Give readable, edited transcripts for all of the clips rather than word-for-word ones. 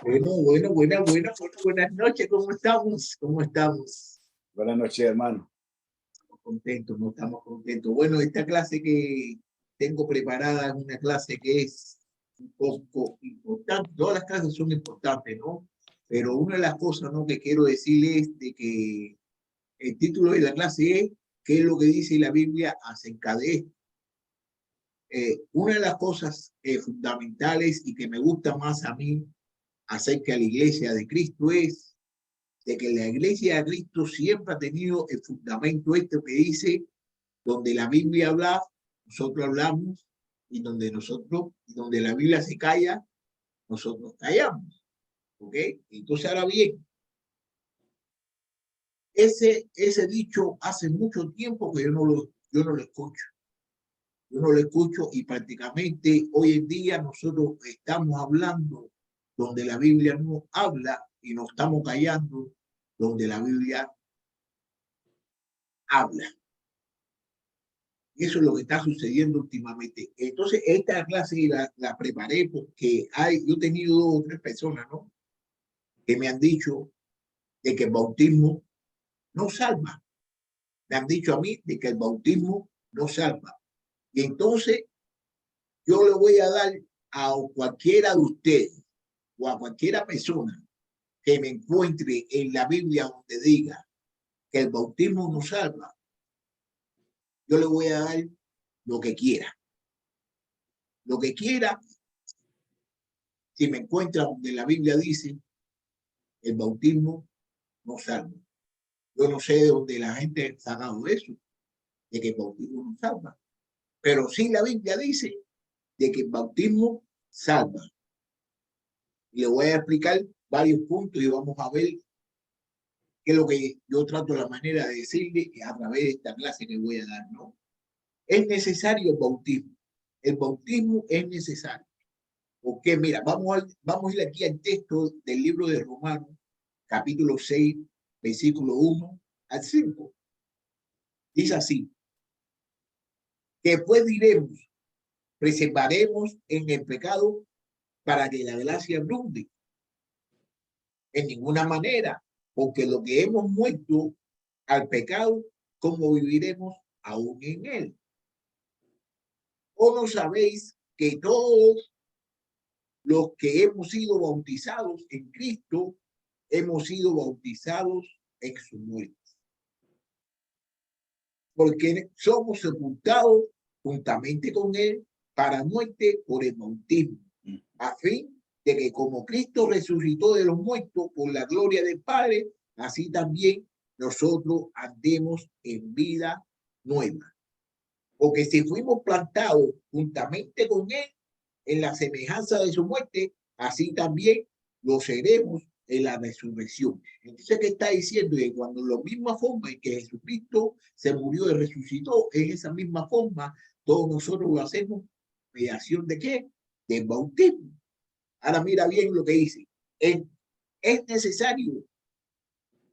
Buenas noches, ¿cómo estamos? ¿Cómo estamos? Buenas noches, hermano. Contentos, no estamos contentos. Bueno, esta clase que tengo preparada es una clase que es un poco importante. Todas las clases son importantes, ¿no? Pero una de las cosas, ¿no?, que quiero decirles es de que el título de la clase es ¿qué es lo que dice la Biblia acerca de esto? Una de las cosas fundamentales y que me gusta más a mí acerca de la iglesia de Cristo es de que la iglesia de Cristo siempre ha tenido el fundamento este que dice, donde la Biblia habla, nosotros hablamos, y donde la Biblia se calla, nosotros callamos. ¿Ok? Entonces ahora bien, ese dicho hace mucho tiempo que yo no lo escucho. Yo no lo escucho y prácticamente hoy en día nosotros estamos hablando donde la Biblia no habla y nos estamos callando donde la Biblia habla. Y eso es lo que está sucediendo últimamente. Entonces, esta clase la preparé porque yo he tenido 2 o 3 personas, ¿no?, que me han dicho de que el bautismo no salva. Me han dicho a mí de que el bautismo no salva. Y entonces, yo le voy a dar a cualquiera de ustedes o a cualquiera persona que me encuentre en la Biblia donde diga que el bautismo no salva, yo le voy a dar lo que quiera. Lo que quiera, si me encuentra donde la Biblia dice el bautismo no salva. Yo no sé de dónde la gente ha sacado eso, de que el bautismo no salva. Pero sí la Biblia dice de que el bautismo salva. Y le voy a explicar varios puntos y vamos a ver qué es lo que yo trato la manera de decirle a través de esta clase que voy a dar, ¿no? Es necesario el bautismo. El bautismo es necesario. Porque mira, vamos a ir aquí al texto del libro de Romanos, capítulo 6, versículo 1 al 5. Dice así: que pues diremos, preservaremos en el pecado para que la gracia abunde. En ninguna manera, porque lo que hemos muerto al pecado, ¿cómo viviremos aún en él? ¿O no sabéis que todos los que hemos sido bautizados en Cristo, hemos sido bautizados en su muerte? Porque somos sepultados juntamente con él para muerte por el bautismo, a fin de que como Cristo resucitó de los muertos por la gloria del Padre, así también nosotros andemos en vida nueva. Porque si fuimos plantados juntamente con él en la semejanza de su muerte, así también lo seremos en la resurrección. Entonces, ¿qué está diciendo? Que cuando la misma forma en que Jesucristo se murió y resucitó, en esa misma forma, todos nosotros lo hacemos mediación de ¿qué? Del bautismo. Ahora mira bien lo que dice. ¿Es necesario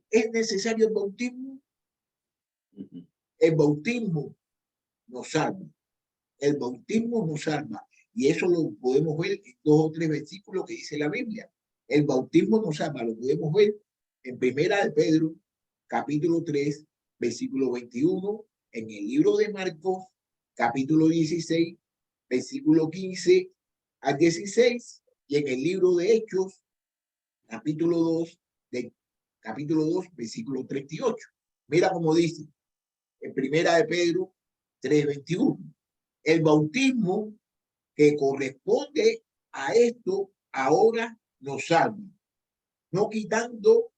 el bautismo? El bautismo nos salva. El bautismo nos salva. Y eso lo podemos ver en 2 o 3 versículos que dice la Biblia. El bautismo nos salva. Lo podemos ver en Primera de Pedro, capítulo 3, versículo 21, en el libro de Marcos, capítulo 16, versículo 15 al 16, y en el libro de Hechos, capítulo 2, versículo 38. Mira cómo dice en Primera de Pedro 3:21. El bautismo que corresponde a esto ahora nos salva, no quitando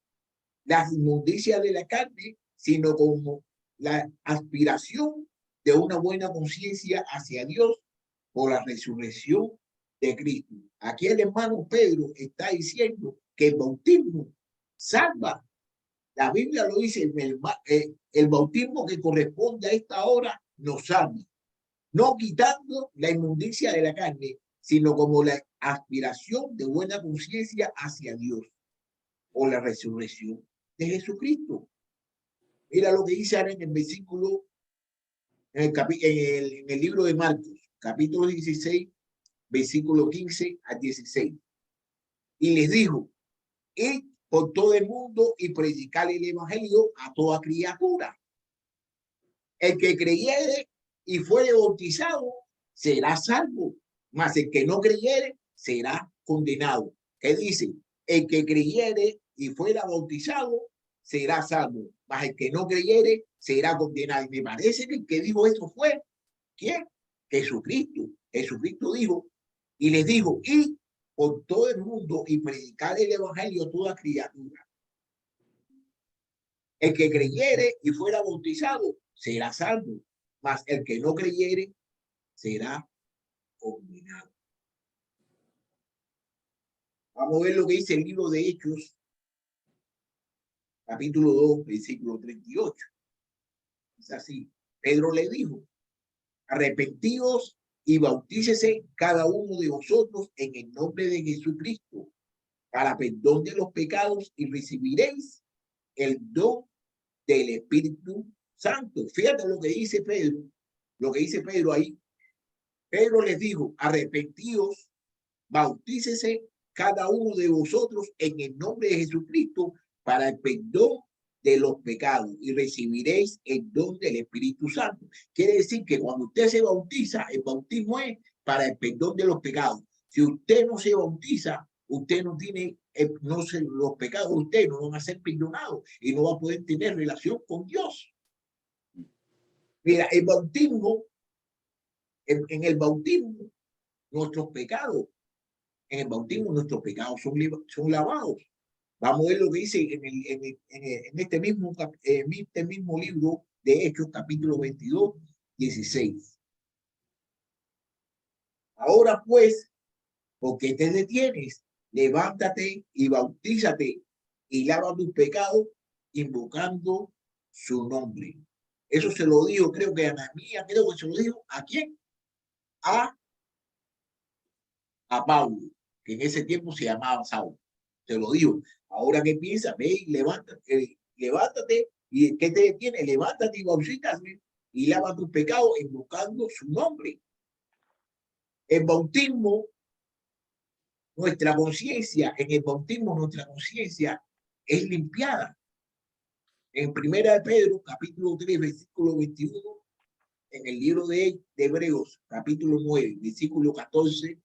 las inmundicias de la carne, sino como la aspiración de una buena conciencia hacia Dios por la resurrección de Cristo. Aquí el hermano Pedro está diciendo que el bautismo salva. La Biblia lo dice, el bautismo que corresponde a esta hora nos salva, no quitando la inmundicia de la carne, sino como la aspiración de buena conciencia hacia Dios o la resurrección de Jesucristo. Mira lo que dice ahora en el versículo, en el libro de Marcos, capítulo 16, versículo 15 a 16. y les dijo, id por todo el mundo y predicar el evangelio a toda criatura. El que creyere y fuere bautizado será salvo, mas el que no creyere será condenado. ¿Qué dice? El que creyere y fuera bautizado será salvo, mas el que no creyere será condenado. Y me parece que el que dijo eso fue, ¿quién? Jesucristo. Jesucristo dijo, y les dijo, id por todo el mundo y predicar el evangelio a toda criatura. El que creyere y fuera bautizado será salvo, mas el que no creyere será condenado. Vamos a ver lo que dice el libro de Hechos, capítulo 2, versículo 38. Es así. Pedro le dijo, arrepentíos y bautícese cada uno de vosotros en el nombre de Jesucristo para perdón de los pecados y recibiréis el don del Espíritu Santo. Fíjate lo que dice Pedro, ahí. Pedro les dijo, arrepentíos, bautícese cada uno de vosotros en el nombre de Jesucristo para el perdón de los pecados y recibiréis el don del Espíritu Santo. Quiere decir que cuando usted se bautiza, el bautismo es para el perdón de los pecados. Si usted no se bautiza, usted no tiene, los pecados de usted no van a ser perdonados y no va a poder tener relación con Dios. Mira, el bautismo, en el bautismo, nuestros pecados, en el bautismo nuestros pecados son lavados. Vamos a ver lo que dice en este mismo libro de Hechos, capítulo 22, 16. Ahora pues, ¿por qué te detienes? Levántate y bautízate y lava tus pecados invocando su nombre. Eso se lo dijo, creo que a Ananías, creo que se lo dijo, ¿a quién? A Pablo, que en ese tiempo se llamaba Saulo. Se lo dijo. Ahora que piensa, ve y levántate, y ¿qué te detiene? Levántate y bautízate y lava tus pecados invocando su nombre. El bautismo, nuestra conciencia, en el bautismo nuestra conciencia es limpiada. En Primera de Pedro, capítulo 3, versículo 21, en el libro de Hebreos, capítulo 9, versículo 14,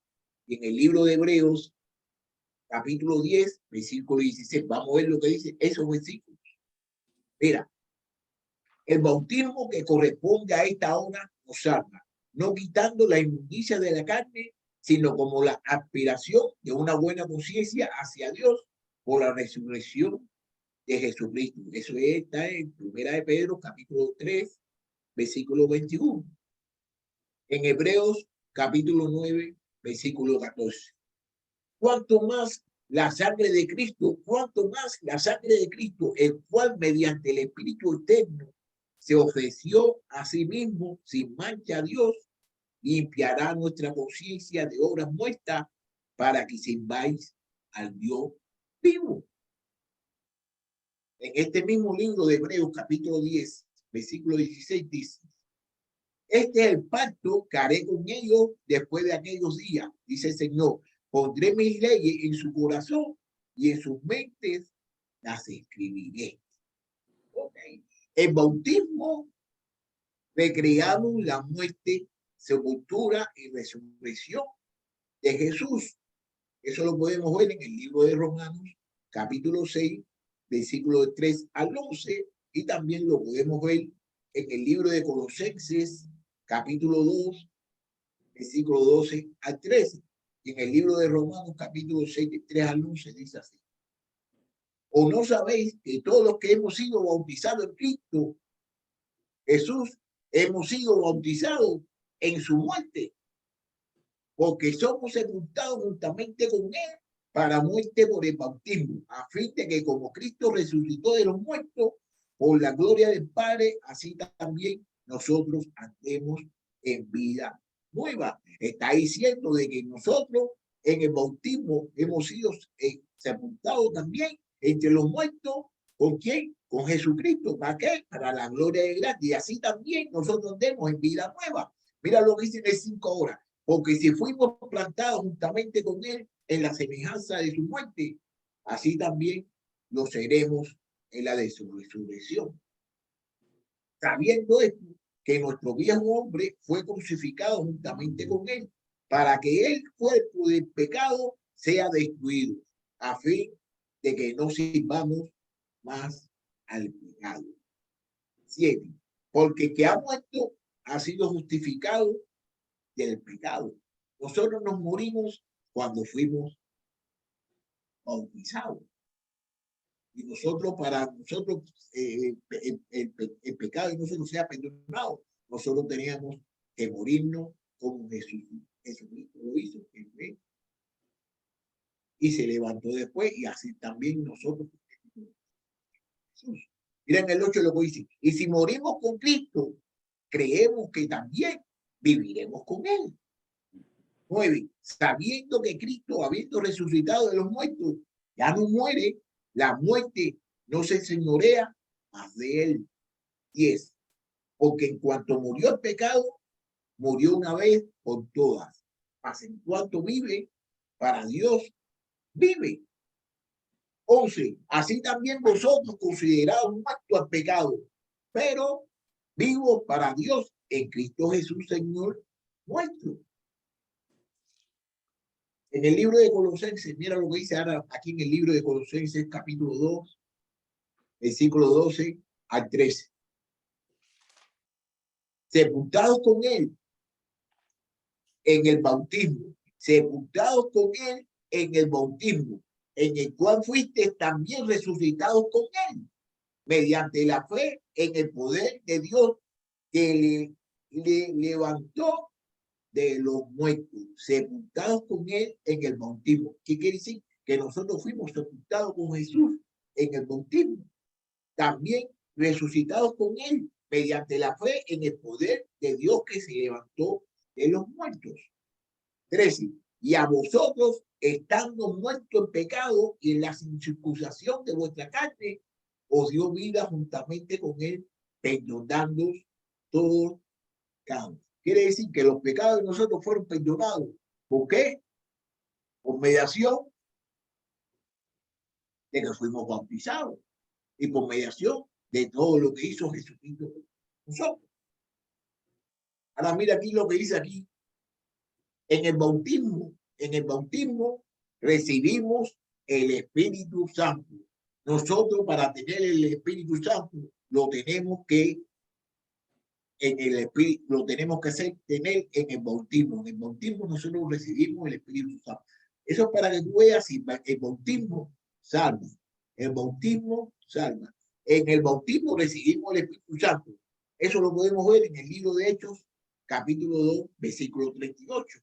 y en el libro de Hebreos, capítulo 10, versículo 16. Vamos a ver lo que dice esos versículos. Mira, el bautismo que corresponde a esta hora nos salva, no quitando la inmundicia de la carne, sino como la aspiración de una buena conciencia hacia Dios por la resurrección de Jesucristo. Eso está en Primera de Pedro, capítulo 3, versículo 21. En Hebreos, capítulo 9, versículo 14. Cuanto más la sangre de Cristo, el cual mediante el Espíritu eterno se ofreció a sí mismo sin mancha a Dios, limpiará nuestra conciencia de obras muertas para que sirváis al Dios vivo. En este mismo libro de Hebreos, capítulo 10, versículo 16, dice, este es el pacto que haré con ellos después de aquellos días, dice el Señor. Pondré mis leyes en su corazón y en sus mentes las escribiré. Okay. El bautismo recreamos la muerte, sepultura y resurrección de Jesús. Eso lo podemos ver en el libro de Romanos, capítulo 6, versículos 3 al 11, y también lo podemos ver en el libro de Colosenses, capítulo 2, versículo 12 al 13. Y en el libro de Romanos, capítulo 6, de 3 al 11, dice así. ¿O no sabéis que todos los que hemos sido bautizados en Cristo Jesús, hemos sido bautizados en su muerte? Porque somos sepultados juntamente con él para muerte por el bautismo, a fin de que como Cristo resucitó de los muertos, por la gloria del Padre, así también nosotros andemos en vida nueva. Está diciendo de que nosotros en el bautismo hemos sido sepultados también entre los muertos. ¿Con quién? Con Jesucristo. ¿Para qué? Para la gloria de Dios. Y así también nosotros andemos en vida nueva. Mira lo que dice en el 5 horas. Porque si fuimos plantados juntamente con él en la semejanza de su muerte, así también lo seremos en la de su resurrección. Sabiendo esto, que nuestro viejo hombre fue crucificado juntamente con él, para que el cuerpo del pecado sea destruido, a fin de que no sirvamos más al pecado. 7. Porque el que ha muerto ha sido justificado del pecado. Nosotros nos morimos cuando fuimos bautizados. Y nosotros, para nosotros, el pecado de nosotros sea perdonado, nosotros teníamos que morirnos como Jesucristo lo hizo, y se levantó después, y así también nosotros. Jesús. Miren el 8 lo que dice, y si morimos con Cristo, creemos que también viviremos con él. 9. Sabiendo que Cristo, habiendo resucitado de los muertos, ya no muere, la muerte no se señorea más de él. 10. Porque en cuanto murió el pecado, murió una vez por todas. Mas en cuanto vive, para Dios vive. 11. Así también vosotros considerados muertos al pecado, pero vivos para Dios en Cristo Jesús, Señor nuestro. En el libro de Colosenses, mira lo que dice ahora aquí en el libro de Colosenses, capítulo 2, versículo 12 al 13. Sepultados con él en el bautismo, sepultados con él en el bautismo, en el cual fuiste también resucitados con él, mediante la fe en el poder de Dios que le levantó de los muertos, sepultados con él en el bautismo. ¿Qué quiere decir? Que nosotros fuimos sepultados con Jesús en el bautismo, también resucitados con él mediante la fe en el poder de Dios que se levantó de los muertos. 13. Y a vosotros, estando muertos en pecado y en la circuncisión de vuestra carne, os dio vida juntamente con él, perdonando todos pecados. Quiere decir que los pecados de nosotros fueron perdonados. ¿Por qué? Por mediación de que fuimos bautizados y por mediación de todo lo que hizo Jesucristo por nosotros. Ahora mira aquí lo que dice aquí. En el bautismo recibimos el Espíritu Santo. Nosotros para tener el Espíritu Santo lo tenemos que lo tenemos que hacer, tener en el bautismo. En el bautismo nosotros recibimos el Espíritu Santo. Eso es para que tú veas si el bautismo salva. El bautismo salva. En el bautismo recibimos el Espíritu Santo. Eso lo podemos ver en el libro de Hechos, capítulo 2, versículo 38.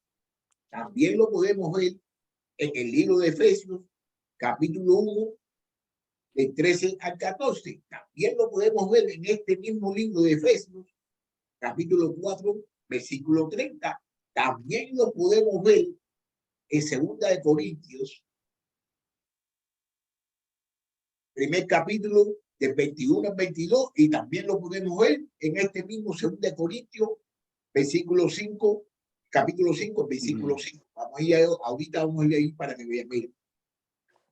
También lo podemos ver en el libro de Efesios, capítulo 1, del 13 al 14. También lo podemos ver en este mismo libro de Efesios, capítulo 4, versículo 30. También lo podemos ver en 2 de Corintios, primer capítulo, del 21 al 22, y también lo podemos ver en este mismo 2 de Corintios, versículo 5, capítulo 5, versículo 5. Vamos a ir ahorita vamos a ir ahí para que vean. Miren.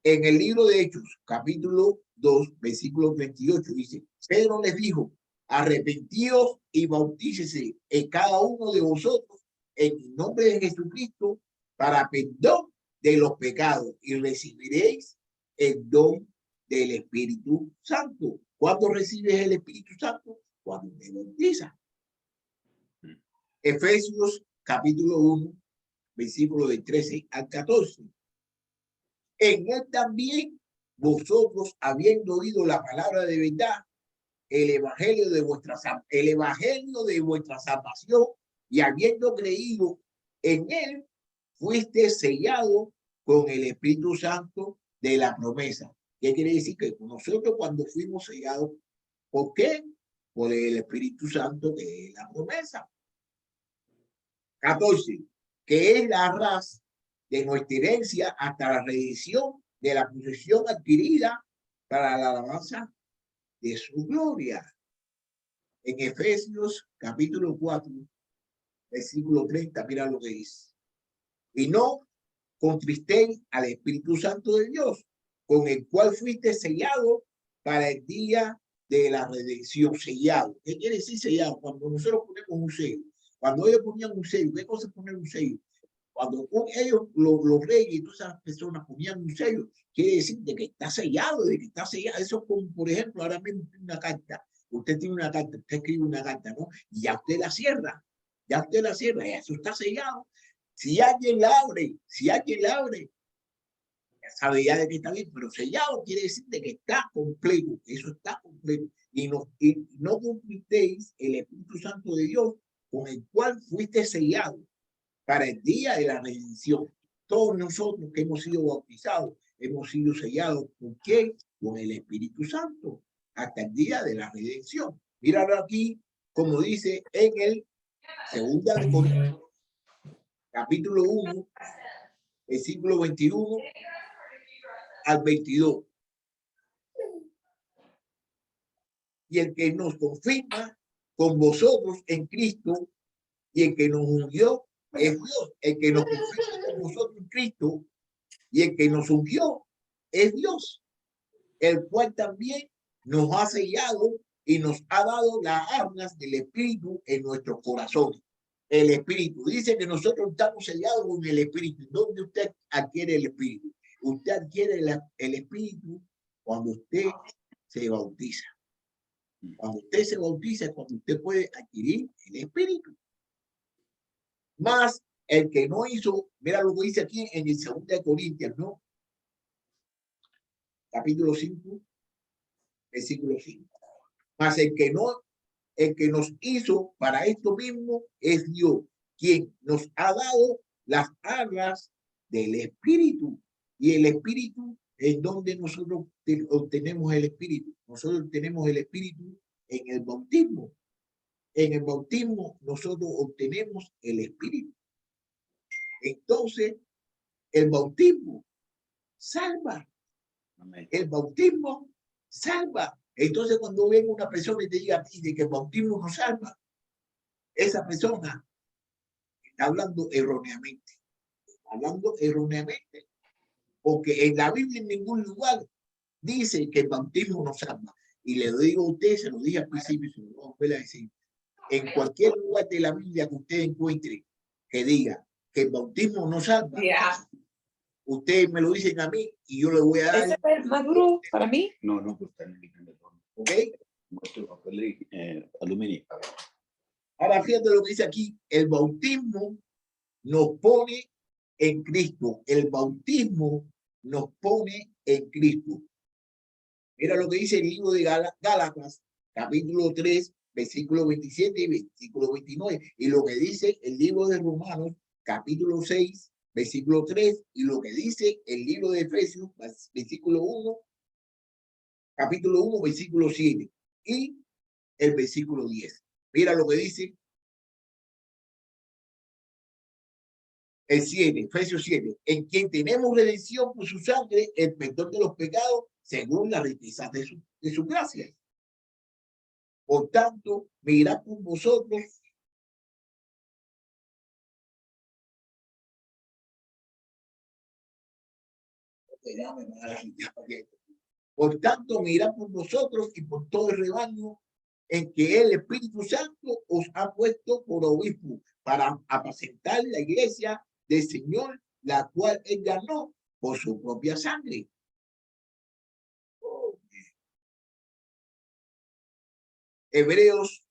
En el libro de Hechos, capítulo 2, versículo 28, dice, Pedro les dijo, arrepentíos y bautícese en cada uno de vosotros en el nombre de Jesucristo para perdón de los pecados y recibiréis el don del Espíritu Santo. ¿Cuándo recibes el Espíritu Santo? Cuando te bautizas. Efesios capítulo 1, versículo del 13 al 14. En él también vosotros, habiendo oído la palabra de verdad, el evangelio de vuestra salvación, y habiendo creído en él, fuiste sellado con el Espíritu Santo de la promesa. ¿Qué quiere decir? Que nosotros cuando fuimos sellados, ¿por qué? Por el Espíritu Santo de la promesa. 14. Que es la raza de nuestra herencia hasta la redención de la posesión adquirida para la alabanza de su gloria. En Efesios capítulo 4, versículo 30, mira lo que dice. Y no contristéis al Espíritu Santo de Dios, con el cual fuiste sellado para el día de la redención. Sellado. ¿Qué quiere decir sellado? Cuando nosotros ponemos un sello. Cuando ellos ponían un sello, ¿qué cosa es poner un sello? Cuando ellos, los reyes y todas esas personas ponían un sello, quiere decir de que está sellado, de que está sellado. Eso es como, por ejemplo, ahora mismo una carta. Usted tiene una carta, usted escribe una carta, ¿no? Y ya usted la cierra. Ya usted la cierra, eso está sellado. Si alguien la abre, ya sabe ya de que está bien, pero sellado quiere decir de que está completo, eso está completo. Y no cumplisteis el Espíritu Santo de Dios con el cual fuiste sellado para el día de la redención. Todos nosotros que hemos sido bautizados, hemos sido sellados. ¿Con qué? Con el Espíritu Santo, hasta el día de la redención. Míralo aquí, como dice en el 2 de Corintios, capítulo 1, versículo 21 al 22. Y el que nos confirma con vosotros en Cristo y el que nos ungió es Dios. El que nos confirma con vosotros en Cristo y el que nos ungió es Dios, el cual también nos ha sellado y nos ha dado las armas del Espíritu en nuestros corazones. El Espíritu. Dice que nosotros estamos sellados con el Espíritu. ¿Dónde usted adquiere el Espíritu? Usted adquiere el Espíritu cuando usted se bautiza. Cuando usted se bautiza es cuando usted puede adquirir el Espíritu. Más el que no hizo, mira lo que dice aquí en el 2 de Corintios, ¿no? Capítulo 5, versículo 5. Más el que nos hizo para esto mismo es Dios, quien nos ha dado las armas del Espíritu. Y el Espíritu es donde nosotros obtenemos el Espíritu. Nosotros tenemos el Espíritu en el bautismo. En el bautismo nosotros obtenemos el Espíritu. Entonces, el bautismo salva. El bautismo salva. Entonces, cuando venga una persona y te diga a ti de que el bautismo no salva, esa persona está hablando erróneamente. Está hablando erróneamente. Porque en la Biblia en ningún lugar dice que el bautismo no salva. Y le digo a usted, se lo dije al principio, se lo voy a volver a decir. En cualquier lugar de la Biblia que usted encuentre que diga que el bautismo no salva, ustedes me lo dicen a mí y yo le voy a dar. ¿Ese es maduro para mí? No, pues está en el horno. ¿Ok? Muestro papel aluminio. Ahora fíjate lo que dice aquí. El bautismo nos pone en Cristo. El bautismo nos pone en Cristo. Mira lo que dice el libro de Gálatas, capítulo 3, versículo 27 y versículo 29. Y lo que dice el libro de Romanos, capítulo 6, versículo 3. Y lo que dice el libro de Efesios, versículo 1, capítulo 1, versículo 7. Y el versículo 10. Mira lo que dice el 7, Efesios 7. En quien tenemos redención por su sangre, el perdón de los pecados, según la riqueza de su gracia. Por tanto, mirad por vosotros por tanto, mirad por vosotros y por todo el rebaño en que el Espíritu Santo os ha puesto por obispo para apacentar la iglesia del Señor, la cual él ganó por su propia sangre. Hebreos,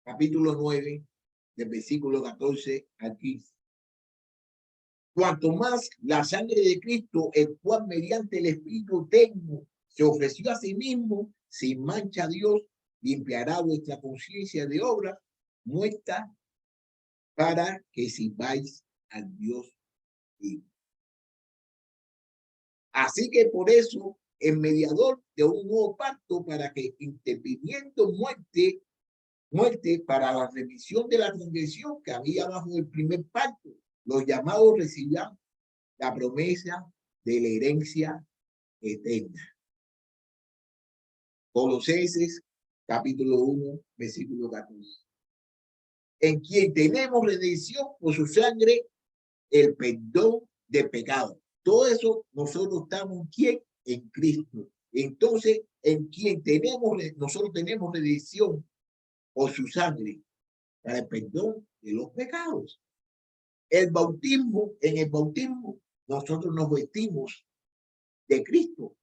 capítulo 9, del versículo 14 al 15. Cuanto más la sangre de Cristo, el cual mediante el Espíritu eterno se ofreció a sí mismo, sin mancha a Dios, limpiará vuestra conciencia de obras muertas para que sirváis al Dios vivo. Así que por eso, el mediador de un nuevo pacto, para que interviniendo muerte para la remisión de la transgresión que había bajo el primer pacto, los llamados recibirán la promesa de la herencia eterna. Colosenses, capítulo 1, versículo 14. en quien tenemos redención por su sangre, el perdón de pecado. Todo eso nosotros estamos en Cristo. Entonces, en quien nosotros tenemos redención por su sangre para el perdón de los pecados. En el bautismo, nosotros nos vestimos de Cristo.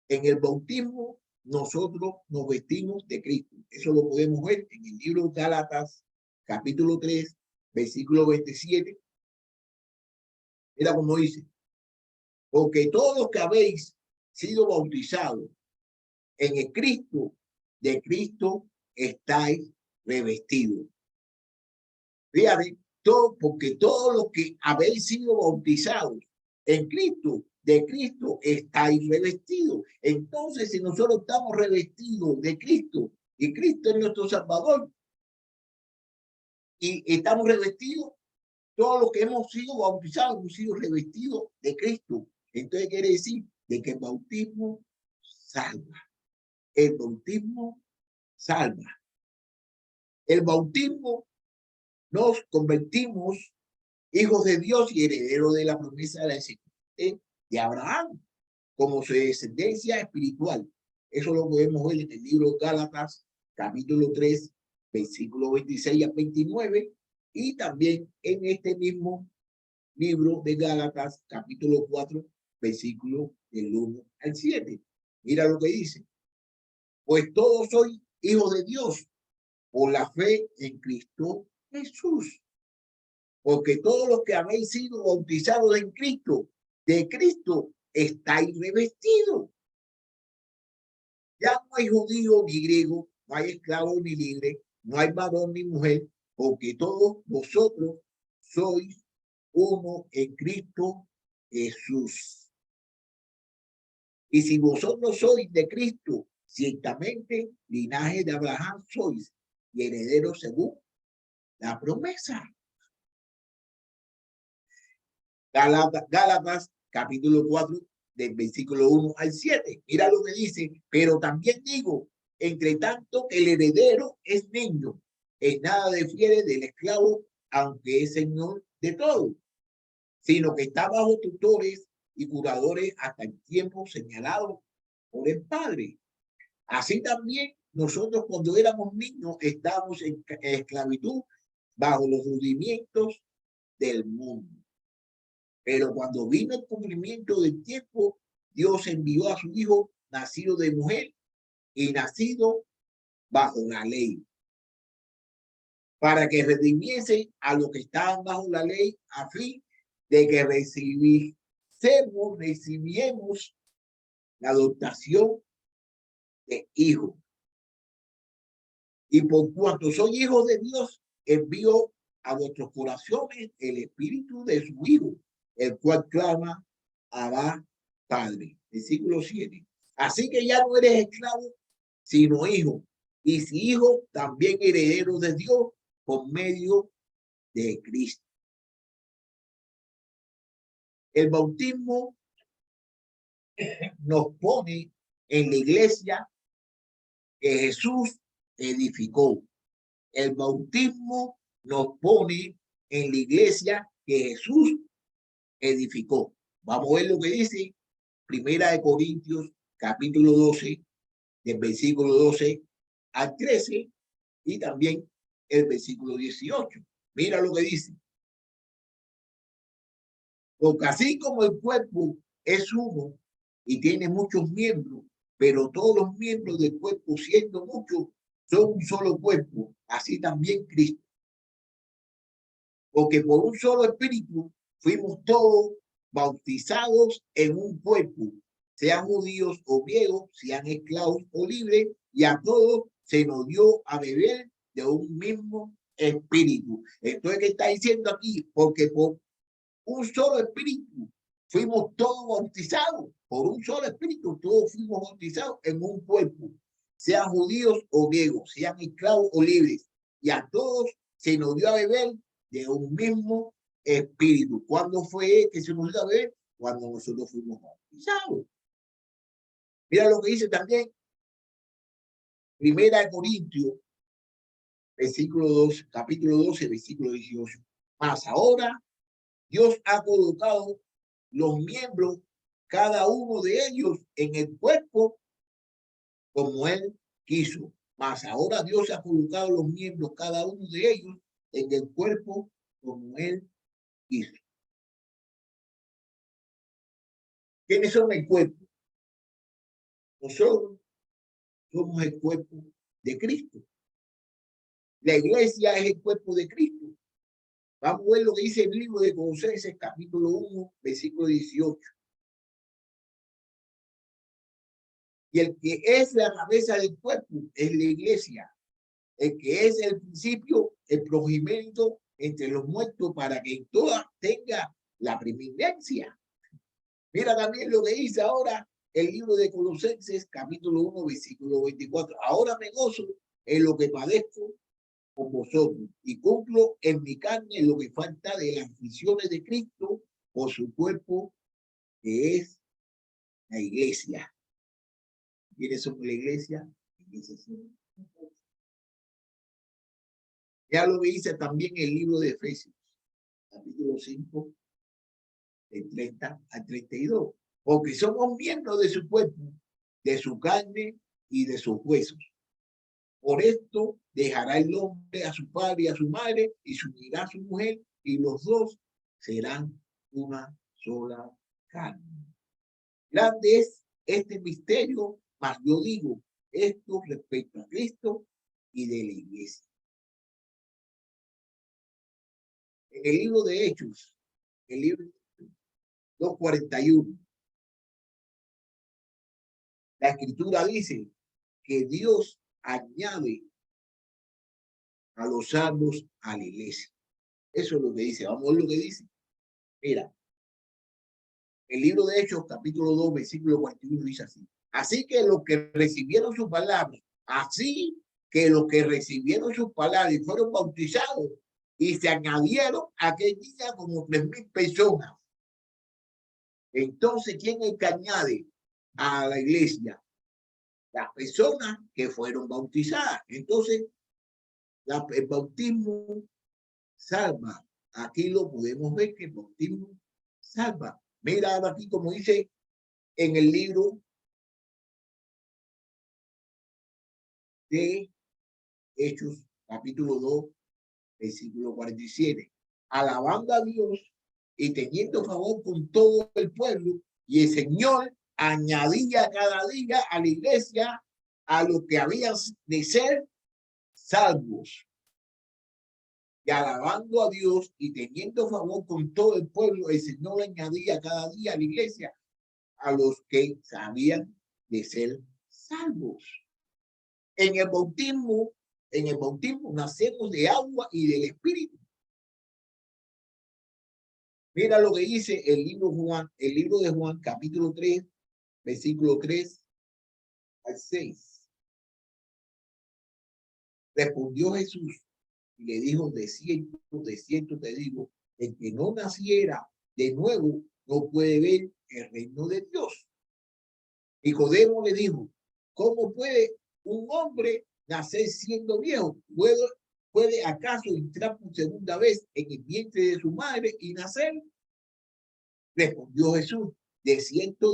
En el bautismo, nosotros nos vestimos de Cristo. Eso lo podemos ver en el libro de Gálatas, capítulo 3, versículo 27. Mira cómo dice: porque todos los que habéis sido bautizados en el Cristo, de Cristo estáis revestidos. Fíjate, porque todos los que habéis sido bautizados en Cristo, de Cristo estáis revestidos. Entonces, si nosotros estamos revestidos de Cristo, y Cristo es nuestro Salvador, y estamos revestidos, todos los que hemos sido bautizados, hemos sido revestidos de Cristo. Entonces quiere decir de que el bautismo salva. El bautismo salva. El bautismo nos convertimos hijos de Dios y herederos de la promesa de la descendencia de Abraham, como su descendencia espiritual. Eso lo podemos ver en el libro de Gálatas, capítulo 3, versículo 26 a 29, y también en este mismo libro de Gálatas, capítulo 4, versículo del 1 al 7. Mira lo que dice: pues todos sois hijos de Dios por la fe en Cristo Jesús. Porque todos los que habéis sido bautizados en Cristo, de Cristo estáis revestidos. Ya no hay judío ni griego, no hay esclavo ni libre, no hay varón ni mujer, porque todos vosotros sois uno en Cristo Jesús. Y si vosotros sois de Cristo, ciertamente linaje de Abraham sois y herederos según la promesa. Gálatas, capítulo 4, del versículo 1 al 7. Mira lo que dice: pero también digo, entre tanto que el heredero es niño, en nada difiere del esclavo, aunque es señor de todo, sino que está bajo tutores y curadores hasta el tiempo señalado por el Padre. Así también nosotros, cuando éramos niños, estábamos en esclavitud bajo los rudimientos del mundo. Pero cuando vino el cumplimiento del tiempo, Dios envió a su Hijo, nacido de mujer y nacido bajo la ley, para que redimiese a los que estaban bajo la ley, a fin de que recibiemos la adoptación de hijo. Y por cuanto soy hijos de Dios, envió a vuestros corazones el espíritu de su Hijo, el cual clama: Abba, Padre. Versículo 7. Así que ya no eres esclavo, sino hijo. Y si hijo, también heredero de Dios por medio de Cristo. El bautismo nos pone en la iglesia que Jesús edificó. El bautismo nos pone en la iglesia que Jesús edificó. Vamos a ver lo que dice Primera de Corintios, capítulo 12, del versículo 12 al 13, y también el versículo 18. Mira lo que dice: porque así como el cuerpo es uno y tiene muchos miembros, pero todos los miembros del cuerpo, siendo muchos, son un solo cuerpo, así también Cristo. Porque por un solo espíritu fuimos todos bautizados en un cuerpo, sean judíos o griegos, sean esclavos o libres, y a todos se nos dio a beber de un mismo espíritu. Entonces, ¿qué está diciendo aquí? Porque por un solo espíritu fuimos todos bautizados, por un solo espíritu todos fuimos bautizados en un cuerpo, sean judíos o griegos, sean esclavos o libres, y a todos se nos dio a beber de un mismo espíritu. ¿Cuándo fue que se nos dio a beber? Cuando nosotros fuimos bautizados. Mira lo que dice también Primera de Corintios, versículo 2, capítulo 12, versículo 18. Mas ahora Dios ha colocado los miembros, cada uno de ellos, en el cuerpo como Él quiso. Mas ahora Dios ha colocado los miembros, cada uno de ellos, en el cuerpo como Él quiso. ¿Quiénes son el cuerpo? Nosotros somos el cuerpo de Cristo. La iglesia es el cuerpo de Cristo. Vamos a ver lo que dice el libro de Colosenses, capítulo 1, versículo 18. Y el que es la cabeza del cuerpo es la iglesia. El que es el principio, el progimento entre los muertos, para que toda tenga la preeminencia. Mira también lo que dice ahora el libro de Colosenses, capítulo 1, versículo 24. Ahora me gozo en lo que padezco con vosotros y cumplo en mi carne lo que falta de las aflicciones de Cristo por su cuerpo, que es la iglesia. ¿Quiénes son la iglesia? Ya lo dice también el libro de Efesios, capítulo 5, del 30 al 32. Porque somos miembros de su cuerpo, de su carne y de sus huesos. Por esto dejará el hombre a su padre y a su madre y se unirá a su mujer y los dos serán una sola carne. Grande es este misterio, mas yo digo esto respecto a Cristo y de la iglesia. En el libro de Hechos, el libro 2:41, la escritura dice que Dios añade a los salvos a la iglesia. Eso es lo que dice. Vamos a ver lo que dice. Mira, el libro de Hechos, capítulo 2, versículo 41, dice así. Así que los que recibieron su palabra, así que los que recibieron sus palabras y fueron bautizados y se añadieron aquel día como 3,000 personas. Entonces, ¿quién es que añade a la iglesia? Las personas que fueron bautizadas. Entonces, el bautismo salva. Aquí lo podemos ver que el bautismo salva. Mira ahora aquí como dice en el libro de Hechos, capítulo 2, versículo 47. Alabando a Dios y teniendo favor con todo el pueblo, y el Señor añadía cada día a la iglesia a los que habían de ser salvos. Y alabando a Dios y teniendo favor con todo el pueblo, el Señor añadía cada día a la iglesia a los que sabían de ser salvos. En el bautismo nacemos de agua y del Espíritu. Mira lo que dice el libro de Juan, capítulo 3, versículo 3 al 6. Respondió Jesús y le dijo, de cierto te digo, el que no naciera de nuevo no puede ver el reino de Dios. Nicodemo le dijo, ¿cómo puede un hombre nacer siendo viejo? ¿Puede acaso entrar por segunda vez en el vientre de su madre y nacer? Respondió Jesús, de cierto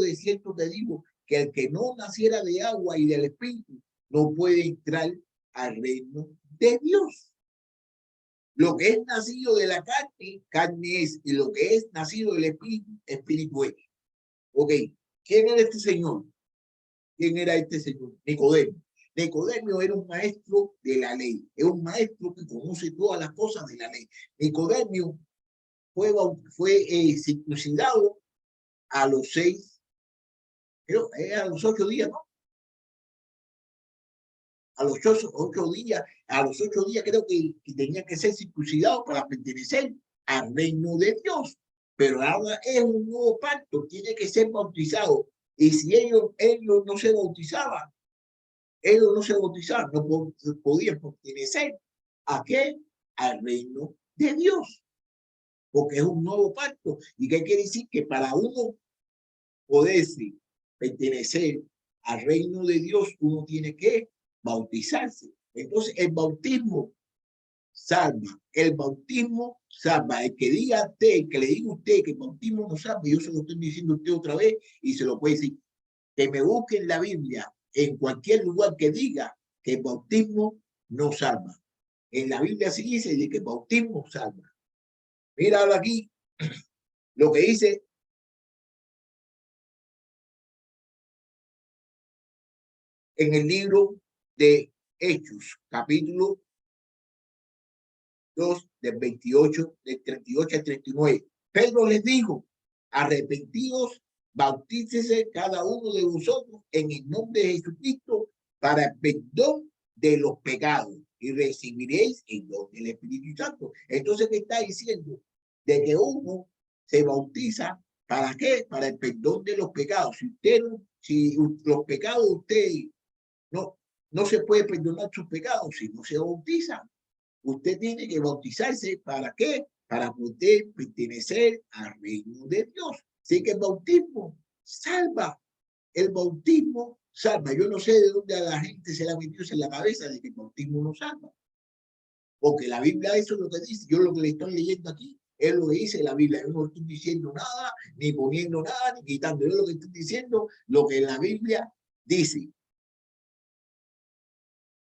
te digo, que el que no naciera de agua y del Espíritu no puede entrar al reino de Dios. Lo que es nacido de la carne, carne es, y lo que es nacido del Espíritu, Espíritu es. Ok, ¿quién era este señor? ¿Quién era este señor? Nicodemo. Nicodemo era un maestro de la ley, es un maestro que conoce todas las cosas de la ley. Nicodemo fue circuncidado a los 6, creo, a los 8 días, ¿no? A los 8 días, creo que tenía que ser circuncidado para pertenecer al reino de Dios. Pero ahora es un nuevo pacto, tiene que ser bautizado. Y si ellos no se bautizaban, no podían pertenecer ¿a qué? Al reino de Dios. Porque es un nuevo pacto. ¿Y qué quiere decir? Que para uno poderse pertenecer al reino de Dios, uno tiene que bautizarse. Entonces, el bautismo salva. El bautismo salva. El que diga a usted, el que le diga a usted que el bautismo no salva, yo se lo estoy diciendo a usted otra vez y se lo puede decir. Que me busque en la Biblia, en cualquier lugar que diga que el bautismo no salva. En la Biblia sí dice de que el bautismo salva. Mira ahora aquí lo que dice en el libro de Hechos, capítulo 2, del 28, del 38 al 39. Pedro les dijo, arrepentidos, bautícese cada uno de vosotros en el nombre de Jesucristo para el perdón de los pecados y recibiréis el don del Espíritu Santo. Entonces, ¿qué está diciendo? De que uno se bautiza, ¿para qué? Para el perdón de los pecados. Si usted no, si los pecados de usted no se puede perdonar sus pecados si no se bautiza. Usted tiene que bautizarse, ¿para qué? Para poder pertenecer al reino de Dios. Así que el bautismo salva. El bautismo salva. Yo no sé de dónde a la gente se la metió en la cabeza de que el bautismo no salva. Porque la Biblia eso es lo que dice. Yo lo que le estoy leyendo aquí es lo que dice la Biblia. Yo no estoy diciendo nada, ni poniendo nada, ni quitando. Yo lo que estoy diciendo, lo que la Biblia dice.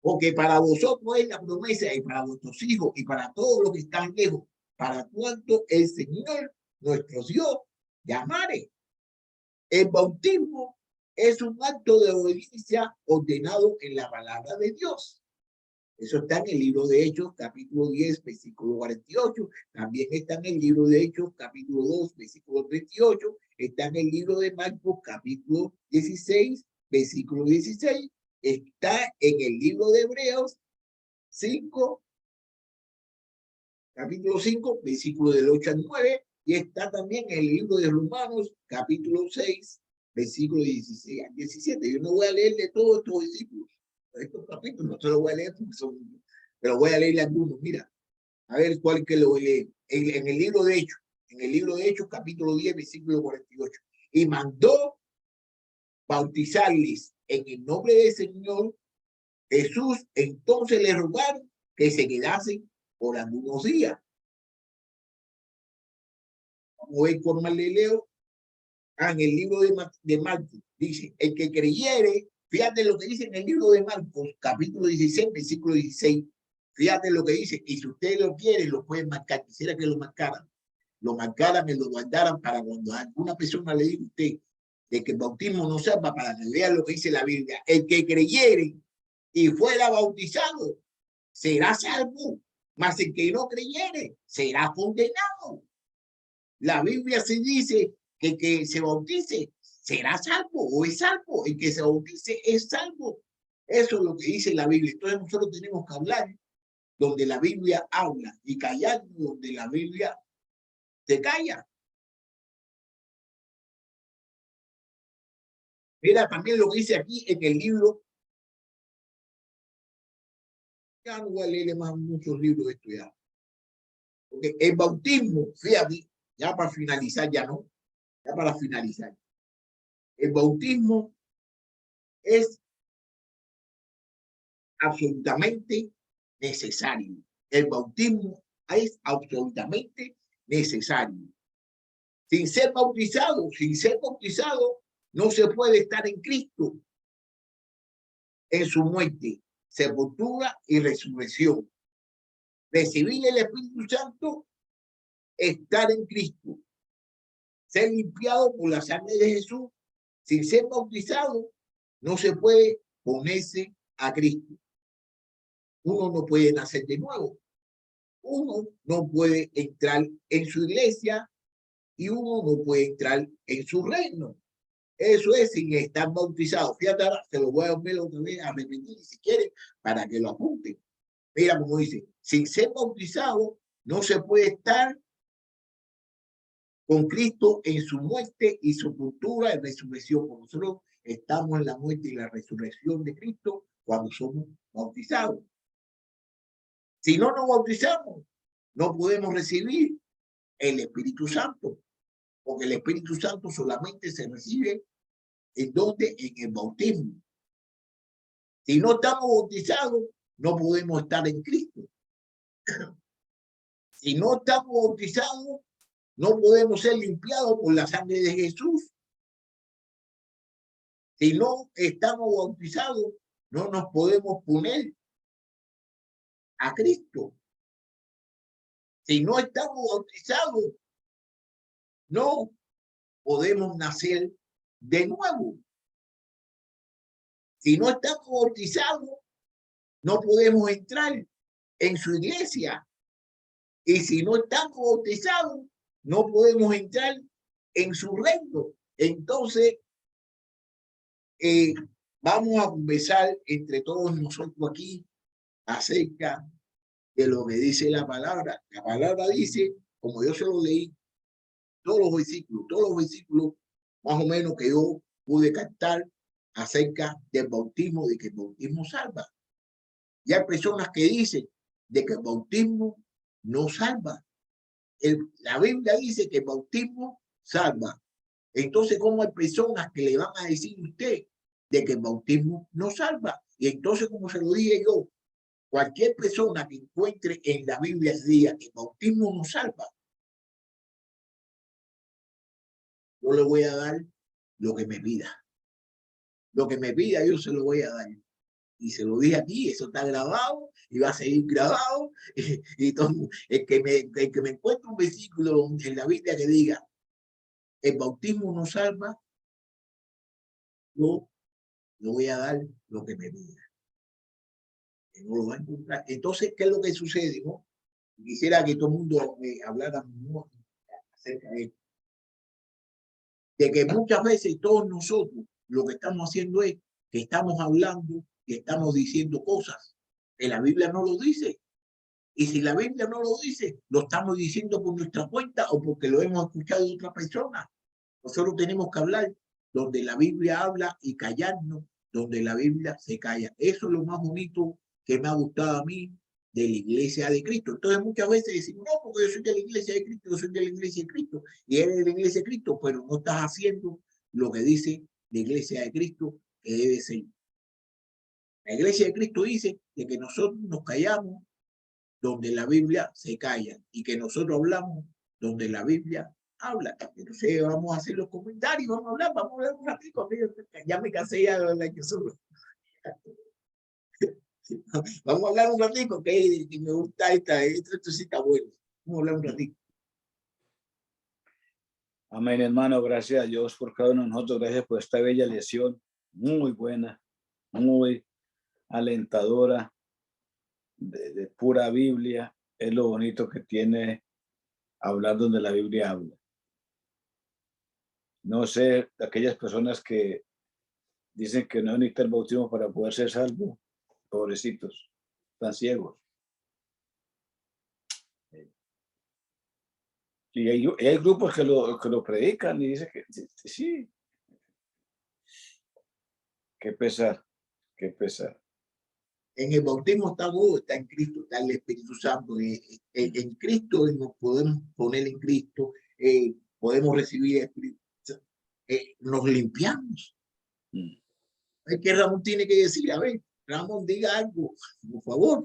Porque para vosotros es la promesa y para vuestros hijos y para todos los que están lejos, para cuanto el Señor, nuestro Dios, llamare. El bautismo es un acto de obediencia ordenado en la palabra de Dios. Eso está en el libro de Hechos, capítulo 10, versículo 48. También está en el libro de Hechos, capítulo 2, versículo 38. Está en el libro de Marcos, capítulo 16, versículo 16. Está en el libro de Hebreos 5, capítulo 5, versículo del 8 al 9, y está también en el libro de Romanos, capítulo 6, versículo 16 al 17. Yo no voy a leerle todos estos versículos, estos capítulos, no se los voy a leer porque son, pero voy a leerle algunos. Mira, a ver cuál que lo voy a leer. En el libro de Hechos, capítulo 10, versículo 48. Y mandó bautizarles en el nombre del Señor Jesús. Entonces le rogaron que se quedasen por algunos días. Vamos a ver cuál más le leo. En el libro de Marcos dice, el que creyere, fíjate lo que dice en el libro de Marcos, capítulo 16, versículo 16. Fíjate lo que dice, y si usted lo quiere, lo pueden marcar. Quisiera que lo marcaran y lo guardaran para cuando alguna persona le diga a usted de que el bautismo no salva, para que vean lo que dice la Biblia. El que creyere y fuera bautizado será salvo, mas el que no creyere será condenado. La Biblia se dice que el que se bautice será salvo o es salvo. El que se bautice es salvo. Eso es lo que dice la Biblia. Entonces nosotros tenemos que hablar donde la Biblia habla y callar donde la Biblia se calla. Mira también lo que dice aquí en el libro. Ya no voy a leer más muchos libros de esto ya. Porque el bautismo, fíjate, ya para finalizar, ya para finalizar. El bautismo es absolutamente necesario. El bautismo es absolutamente necesario. Sin ser bautizado, no se puede estar en Cristo, en su muerte, sepultura y resurrección. Recibir el Espíritu Santo, estar en Cristo, ser limpiado por la sangre de Jesús. Sin ser bautizado, no se puede ponerse a Cristo. Uno no puede nacer de nuevo. Uno no puede entrar en su iglesia y uno no puede entrar en su reino. Eso es sin estar bautizado. Fíjate, ahora se lo voy a ver otra vez a repetir si quieren para que lo apunten. Mira como dice, sin ser bautizado no se puede estar con Cristo en su muerte y su sepultura y resurrección. Nosotros estamos en la muerte y la resurrección de Cristo cuando somos bautizados. Si no nos bautizamos, no podemos recibir el Espíritu Santo, porque el Espíritu Santo solamente se recibe en donde, en el bautismo. Si no estamos bautizados, no podemos estar en Cristo. Si no estamos bautizados, no podemos ser limpiados por la sangre de Jesús. Si no estamos bautizados, no nos podemos poner a Cristo. Si no estamos bautizados, no podemos nacer de nuevo. Si no estamos bautizados, no podemos entrar en su iglesia. Y si no estamos bautizados, no podemos entrar en su reino. Entonces, vamos a conversar entre todos nosotros aquí acerca de lo que dice la palabra. La palabra dice, como yo se lo leí, todos los versículos más o menos que yo pude captar acerca del bautismo, de que el bautismo salva. Y hay personas que dicen de que el bautismo no salva. La Biblia dice que el bautismo salva. Entonces, ¿cómo hay personas que le van a decir a usted de que el bautismo no salva? Y entonces, como se lo dije yo, cualquier persona que encuentre en la Biblia diga que el bautismo no salva, yo le voy a dar lo que me pida. Lo que me pida yo se lo voy a dar. Y se lo dije aquí, eso está grabado y va a seguir grabado. Y todo, el que me encuentre un versículo en la Biblia que diga el bautismo no salva, yo le voy a dar lo que me pida. Que no lo va a encontrar. Entonces, ¿qué es lo que sucede? ¿No? Quisiera que todo el mundo me hablara acerca de esto. De que muchas veces todos nosotros lo que estamos haciendo es que estamos hablando y estamos diciendo cosas que la Biblia no lo dice. Y si la Biblia no lo dice, lo estamos diciendo por nuestra cuenta o porque lo hemos escuchado de otra persona. Nosotros tenemos que hablar donde la Biblia habla y callarnos donde la Biblia se calla. Eso es lo más bonito que me ha gustado a mí de la iglesia de Cristo. Entonces muchas veces decimos, no, porque yo soy de la iglesia de Cristo, yo soy de la iglesia de Cristo, y eres de la iglesia de Cristo, pero no estás haciendo lo que dice la iglesia de Cristo que debe ser. La iglesia de Cristo dice de que nosotros nos callamos donde la Biblia se calla y que nosotros hablamos donde la Biblia habla. Entonces vamos a hacer los comentarios, vamos a hablar un ratito. Ya me cansé ya de hablar yo solo. Vamos a hablar un ratito, que me gusta esto sí está bueno. Vamos a hablar un ratito. Amén, hermano. Gracias a Dios por cada uno de nosotros. Gracias por esta bella lección. Muy buena, muy alentadora, de pura Biblia. Es lo bonito que tiene hablar donde la Biblia habla. No sé, aquellas personas que dicen que no necesitan el bautismo para poder ser salvo, pobrecitos, están ciegos. Y hay grupos que lo predican y dicen que sí. Qué pesar, qué pesar. En el bautismo está todo, está en Cristo, está el Espíritu Santo. En Cristo nos podemos poner en Cristo, podemos recibir el Espíritu. Nos limpiamos. ¿Qué Ramón tiene que decir? A ver, Ramón, diga algo, por favor.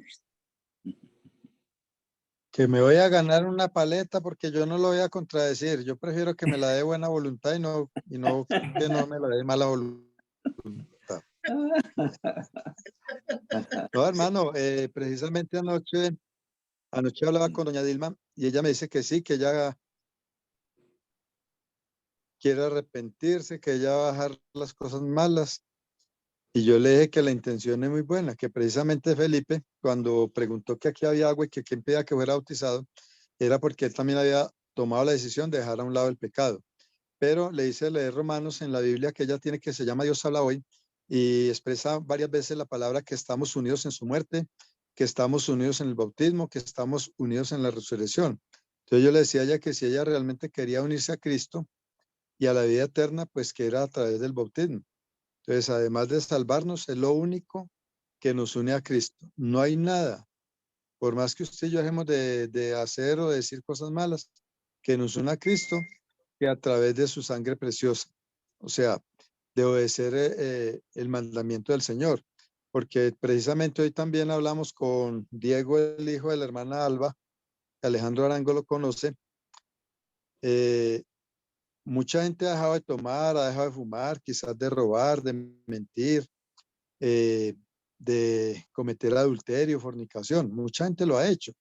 Que me voy a ganar una paleta porque yo no lo voy a contradecir. Yo prefiero que me la dé buena voluntad y no que no me la dé mala voluntad. No, hermano, precisamente anoche hablaba con doña Dilma y ella me dice que sí, que ella quiere arrepentirse, que ella va a dejar las cosas malas. Y yo le dije que la intención es muy buena, que precisamente Felipe, cuando preguntó que aquí había agua y que quién pedía que fuera bautizado, era porque él también había tomado la decisión de dejar a un lado el pecado. Pero le dice leer Romanos en la Biblia que ella tiene, que se llama Dios habla hoy, y expresa varias veces la palabra que estamos unidos en su muerte, que estamos unidos en el bautismo, que estamos unidos en la resurrección. Entonces yo le decía a ella que si ella realmente quería unirse a Cristo y a la vida eterna, pues que era a través del bautismo. Entonces, además de salvarnos, es lo único que nos une a Cristo. No hay nada, por más que usted y yo dejemos de hacer o de decir cosas malas, que nos une a Cristo, que a través de su sangre preciosa. O sea, de obedecer el mandamiento del Señor. porque precisamente hoy también hablamos con Diego, el hijo de la hermana Alba, que Alejandro Arango lo conoce. Mucha gente ha dejado de tomar, ha dejado de fumar, quizás de robar, de mentir, de cometer adulterio, fornicación. Mucha gente lo ha hecho.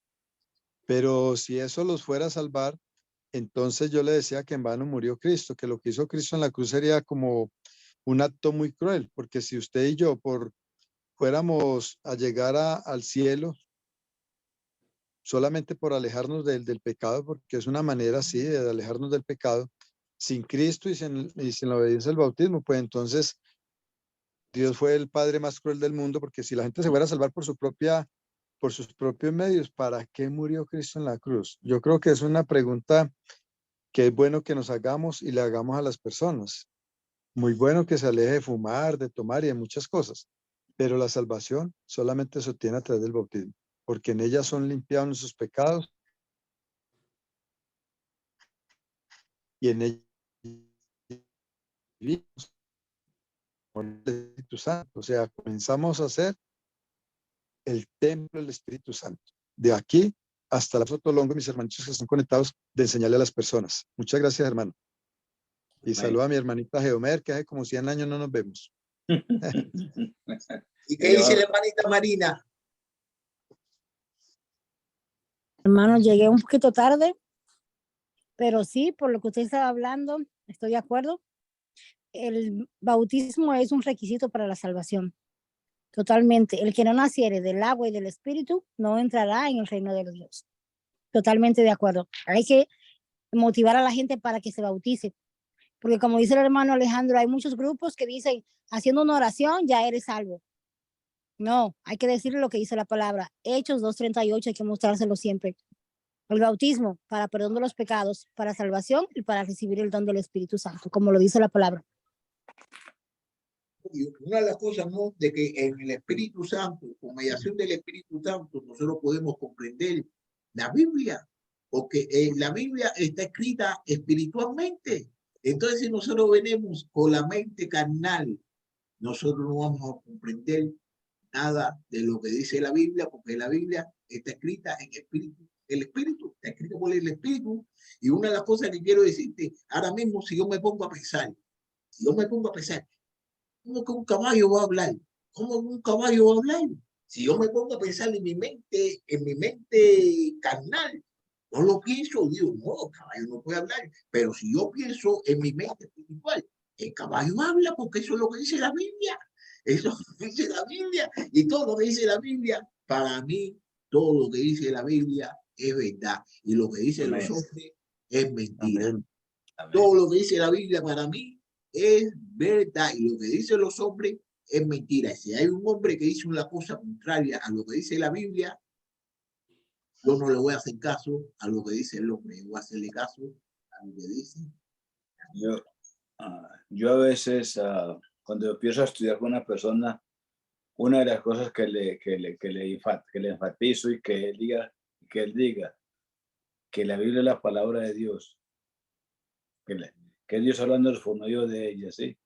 Pero si eso los fuera a salvar, entonces yo le decía que en vano murió Cristo, que lo que hizo Cristo en la cruz sería como un acto muy cruel, porque si usted y yo fuéramos a llegar al cielo solamente por alejarnos del pecado, porque es una manera así de alejarnos del pecado, sin Cristo y sin la obediencia al bautismo, pues entonces Dios fue el Padre más cruel del mundo, porque si la gente se fuera a salvar por sus propios medios, ¿para qué murió Cristo en la cruz? Yo creo que es una pregunta que es bueno que nos hagamos y le hagamos a las personas. Muy bueno que se aleje de fumar, de tomar y de muchas cosas, pero la salvación solamente se obtiene a través del bautismo, porque en ella son limpiados nuestros pecados y en ella vivimos con el Espíritu Santo. O sea, comenzamos a ser el templo del Espíritu Santo. De aquí hasta la Sotolongo, mis hermanitos que están conectados, de enseñarle a las personas. Muchas gracias, hermano. Y saluda a mi hermanita Geomer, que hace como 100 años no nos vemos. ¿Y qué dice la hermanita Marina? Hermano, llegué un poquito tarde, pero sí, por lo que usted estaba hablando, estoy de acuerdo. El bautismo es un requisito para la salvación. Totalmente. El que no naciere del agua y del espíritu no entrará en el reino de los Dios. Totalmente de acuerdo. Hay que motivar a la gente para que se bautice. Porque como dice el hermano Alejandro, hay muchos grupos que dicen, haciendo una oración ya eres salvo. No, hay que decirle lo que dice la palabra. Hechos 2:38, hay que mostrárselo siempre. El bautismo para perdón de los pecados, para salvación y para recibir el don del Espíritu Santo, como lo dice la palabra. Y una de las cosas, ¿no?, de que en el Espíritu Santo, con mediación del Espíritu Santo, nosotros podemos comprender la Biblia, porque la Biblia está escrita espiritualmente. Entonces, si nosotros venimos con la mente carnal, nosotros no vamos a comprender nada de lo que dice la Biblia, porque la Biblia está escrita en espíritu. El espíritu está escrito por el espíritu. Y una de las cosas que quiero decirte, ahora mismo, si yo me pongo a pensar, ¿cómo que un caballo va a hablar? ¿Cómo un caballo va a hablar? Si yo me pongo a pensar en mi mente carnal, no lo pienso, digo, no, el caballo no puede hablar. Pero si yo pienso en mi mente espiritual, el caballo habla porque eso es lo que dice la Biblia. Eso es lo que dice la Biblia. Y todo lo que dice la Biblia, para mí, todo lo que dice la Biblia es verdad. Y lo que dicen los hombres es mentira. Amén. Todo lo que dice la Biblia para mí es verdad. Y lo que dicen los hombres es mentira. Y si hay un hombre que dice una cosa contraria a lo que dice la Biblia, yo no le voy a hacer caso a lo que dice el hombre. Voy a hacerle caso a lo que dice. Yo a veces, cuando empiezo a estudiar con una persona, una de las cosas que le enfatizo y que él diga que la Biblia es la palabra de Dios, que Dios hablando por medio de ella, ¿sí?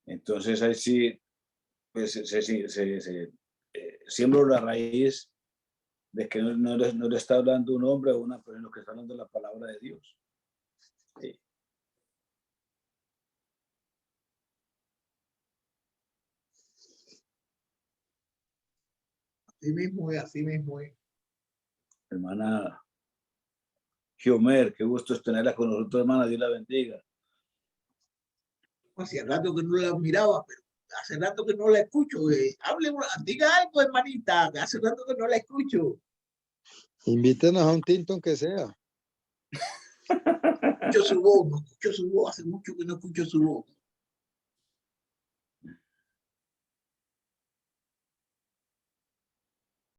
Entonces ahí sí, pues siembro la raíz de que no le está hablando un hombre o una persona, que está hablando la palabra de Dios. Sí. Así mismo es. Hermana Giomer, qué gusto es tenerla con nosotros, hermana, Dios la bendiga. Hace rato que no la miraba, pero hace rato que no la escucho. Diga algo, hermanita, hace rato que no la escucho. Invítenos a un tinto aunque sea. Escucho su voz, no escucho su voz, hace mucho que no escucho su voz.